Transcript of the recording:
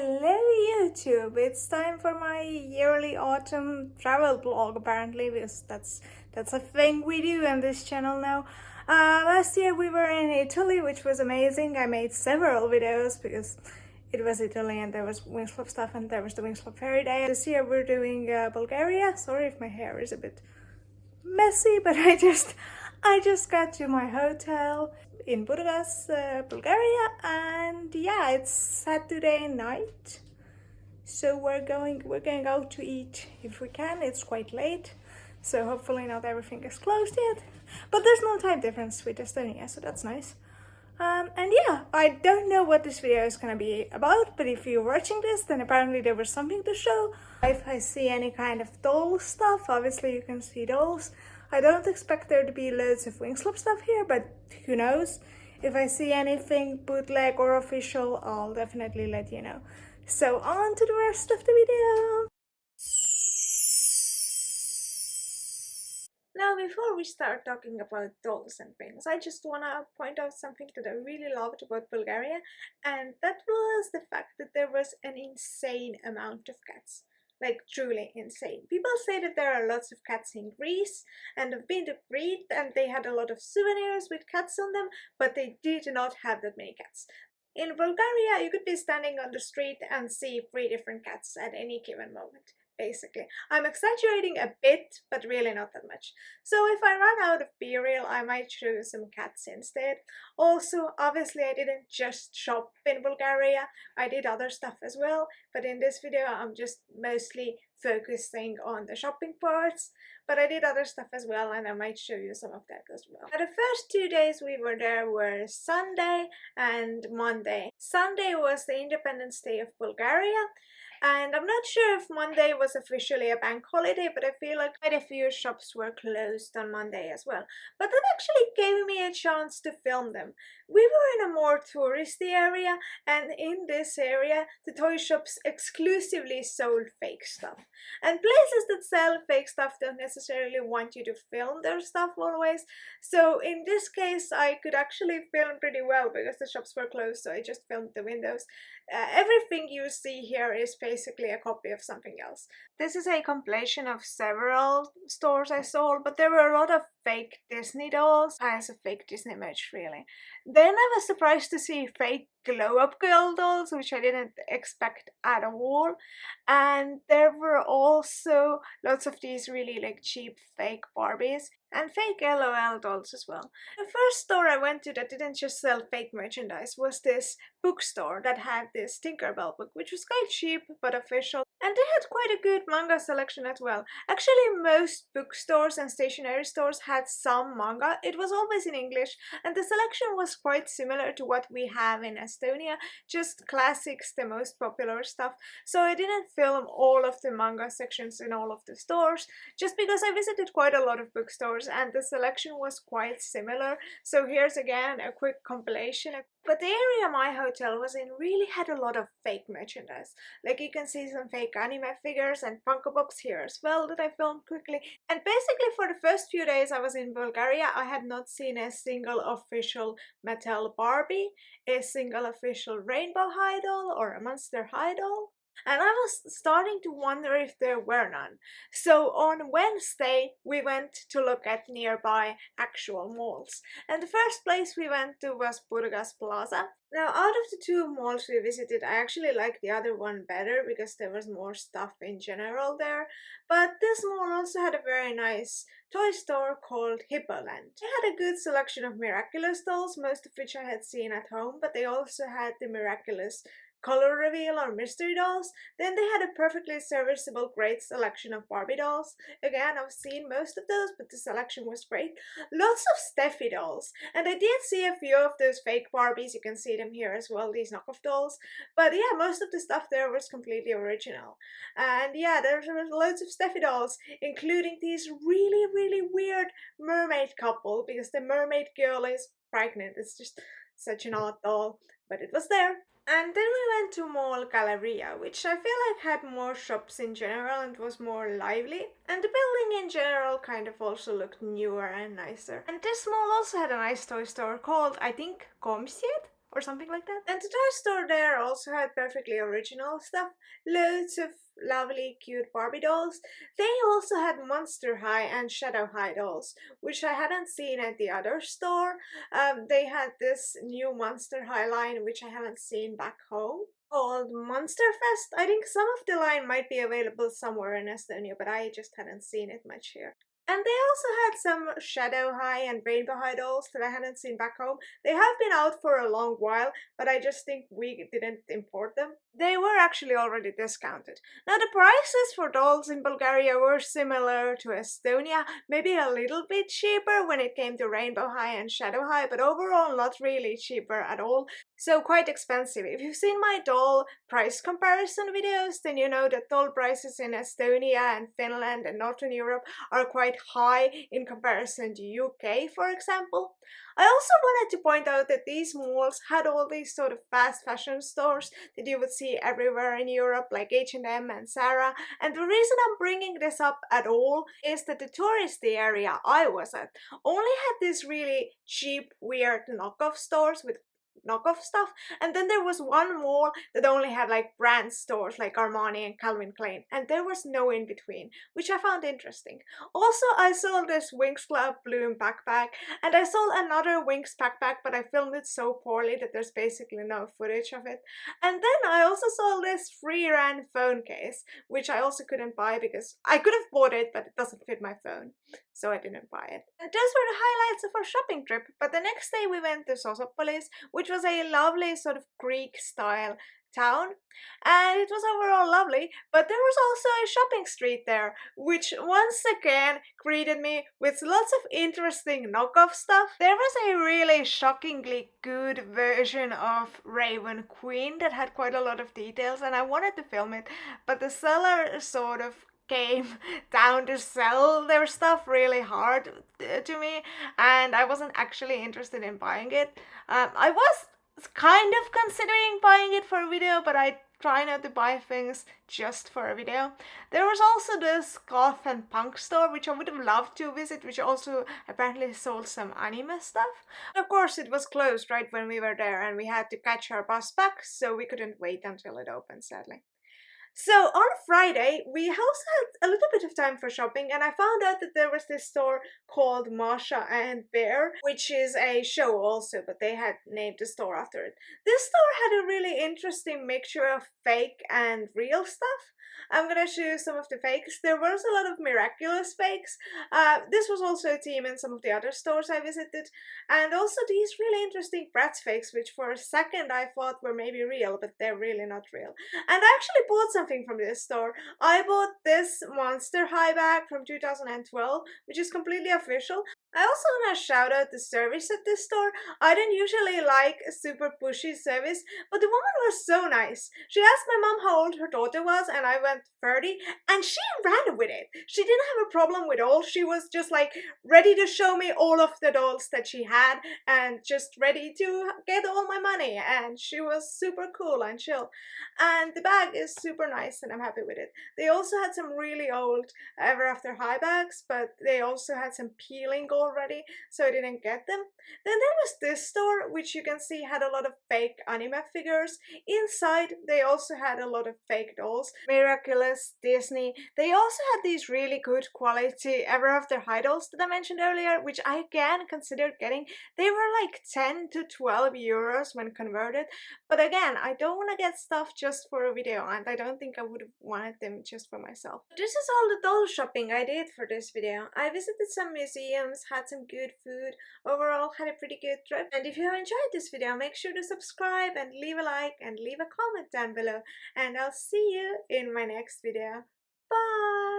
Hello YouTube! It's time for my yearly autumn travel vlog apparently, because that's a thing we do on this channel now. Last year we were in Italy, which was amazing. I made several videos because it was Italy and there was Wings Club stuff and there was the Wings Club Fairy Day. This year we're doing Bulgaria. Sorry if my hair is a bit messy, but I just got to my hotel in Burgas, Bulgaria, and yeah, it's Saturday night, so we're going out to eat if we can. It's quite late, so hopefully not everything is closed yet, but there's no time difference with Estonia, so that's nice. And yeah, I don't know what this video is gonna be about, but if you're watching this, then apparently there was something to show. If I see any kind of doll stuff, obviously you can see dolls. I don't expect there to be loads of Wings Club stuff here, but who knows? If I see anything bootleg or official, I'll definitely let you know. So on to the rest of the video! Now, before we start talking about dolls and things, I just wanna point out something that I really loved about Bulgaria, and that was the fact that there was an insane amount of cats. Like, truly insane. People say that there are lots of cats in Greece, and I've been to Crete, and they had a lot of souvenirs with cats on them, but they did not have that many cats. In Bulgaria, you could be standing on the street and see 3 different cats at any given moment. Basically. I'm exaggerating a bit, but really not that much. So if I run out of B-reel, I might show you some cats instead. Also, obviously I didn't just shop in Bulgaria, I did other stuff as well, but in this video I'm just mostly focusing on the shopping parts, but I did other stuff as well, and I might show you some of that as well. Now, the first 2 days we were there were Sunday and Monday. Sunday was the Independence Day of Bulgaria, and I'm not sure if Monday was officially a bank holiday, but I feel like quite a few shops were closed on Monday as well. But that actually gave me a chance to film them. We were in a more touristy area, and in this area the toy shops exclusively sold fake stuff. And places that sell fake stuff don't necessarily want you to film their stuff always. So in this case I could actually film pretty well because the shops were closed, so I just filmed the windows. Everything you see here is basically a copy of something else. This is a compilation of several stores I sold, but there were a lot of fake Disney dolls as a fake Disney merch, really. Then I was surprised to see fake glow-up girl dolls, which I didn't expect at all. And there were also lots of these really like cheap fake Barbies and fake LOL dolls as well. The first store I went to that didn't just sell fake merchandise was this bookstore that had this Tinkerbell book, which was quite cheap but official, and they had quite a good manga selection as well. Actually, most bookstores and stationery stores had some manga. It was always in English, and the selection was quite similar to what we have in Estonia, just classics, the most popular stuff. So I didn't film all of the manga sections in all of the stores, just because I visited quite a lot of bookstores and the selection was quite similar. So here's again a quick compilation. But the area my hotel was in really had a lot of fake merchandise. Like, you can see some fake anime figures and Funko Pops here as well that I filmed quickly. And basically for the first few days I was in Bulgaria, I had not seen a single official Mattel Barbie, a single official Rainbow High doll or a Monster High doll. And I was starting to wonder if there were none. So on Wednesday we went to look at nearby actual malls. And the first place we went to was Burgas Plaza. Now, out of the 2 malls we visited, I actually liked the other one better because there was more stuff in general there. But this mall also had a very nice toy store called Hippoland. They had a good selection of Miraculous dolls, most of which I had seen at home, but they also had the Miraculous color reveal or mystery dolls. Then they had a perfectly serviceable great selection of Barbie dolls. Again, I've seen most of those, but the selection was great. Lots of Steffi dolls, and I did see a few of those fake Barbies. You can see them here as well, these knockoff dolls. But yeah, most of the stuff there was completely original. And yeah, there was loads of Steffi dolls, including these really weird mermaid couple, because the mermaid girl is pregnant. It's just such an odd doll, but it was there. And then we went to Mall Galleria, which I feel like had more shops in general and was more lively. And the building in general kind of also looked newer and nicer. And this mall also had a nice toy store called, I think, Komsiet? or something like that. And the toy store there also had perfectly original stuff, loads of lovely cute Barbie dolls. They also had Monster High and Shadow High dolls, which I hadn't seen at the other store. They had this new Monster High line which I haven't seen back home, called Monster Fest. I think some of the line might be available somewhere in Estonia, but I just hadn't seen it much here. And they also had some Shadow High and Rainbow High dolls that I hadn't seen back home. They have been out for a long while, but I just think we didn't import them. They were actually already discounted. Now the prices for dolls in Bulgaria were similar to Estonia, maybe a little bit cheaper when it came to Rainbow High and Shadow High, but overall not really cheaper at all. So quite expensive. If you've seen my doll price comparison videos, then you know that doll prices in Estonia and Finland and Northern Europe are quite high in comparison to UK, for example. I also wanted to point out that these malls had all these sort of fast fashion stores that you would see everywhere in Europe, like H&M and Zara. And the reason I'm bringing this up at all is that the touristy area I was at only had these really cheap, weird knockoff stores with knockoff stuff, and then there was one mall that only had like brand stores like Armani and Calvin Klein, and there was no in between, which I found interesting. Also, I saw this Winx Club Bloom backpack, and I saw another Winx backpack, but I filmed it so poorly that there's basically no footage of it. And then I also saw this free ran phone case, which I also couldn't buy because I could have bought it, but it doesn't fit my phone, so I didn't buy it. And those were the highlights of our shopping trip, but the next day we went to Sosopolis, which was a lovely sort of Greek style town, and it was overall lovely, but there was also a shopping street there, which once again greeted me with lots of interesting knockoff stuff. There was a really shockingly good version of Raven Queen that had quite a lot of details, and I wanted to film it, but the seller sort of came down to sell their stuff really hard to me, and I wasn't actually interested in buying it. I was kind of considering buying it for a video, but I try not to buy things just for a video. There was also this goth and punk store, which I would have loved to visit, which also apparently sold some anime stuff. Of course, it was closed right when we were there, and we had to catch our bus back, so we couldn't wait until it opened, sadly. So on Friday, we also had a little bit of time for shopping, and I found out that there was this store called Masha and Bear, which is a show also, but they had named the store after it. This store had a really interesting mixture of fake and real stuff. I'm gonna show you some of the fakes. There was a lot of miraculous fakes. This was also a theme in some of the other stores I visited, and also these really interesting Bratz fakes, which for a second I thought were maybe real, but they're really not real. And I actually bought something from this store. I bought this Monster High bag from 2012, which is completely official. I also want to shout out the service at this store. I don't usually like a super pushy service, but the woman was so nice. She asked my mom how old her daughter was, and I went 30, and she ran with it. She didn't have a problem with all. She was just like ready to show me all of the dolls that she had and just ready to get all my money, and she was super cool and chill. And the bag is super nice, and I'm happy with it. They also had some really old Ever After High bags, but they also had some peeling already, so I didn't get them. Then there was this store, which you can see had a lot of fake anime figures. Inside, they also had a lot of fake dolls. Miraculous, Disney. They also had these really good quality Ever After High dolls that I mentioned earlier, which I again considered getting. They were like 10 to 12 euros when converted, but again, I don't want to get stuff just for a video, and I don't think I would have wanted them just for myself. This is all the doll shopping I did for this video. I visited some museums, had some good food, overall had a pretty good trip. And if you have enjoyed this video, make sure to subscribe and leave a like and leave a comment down below. And I'll see you in my next video. Bye!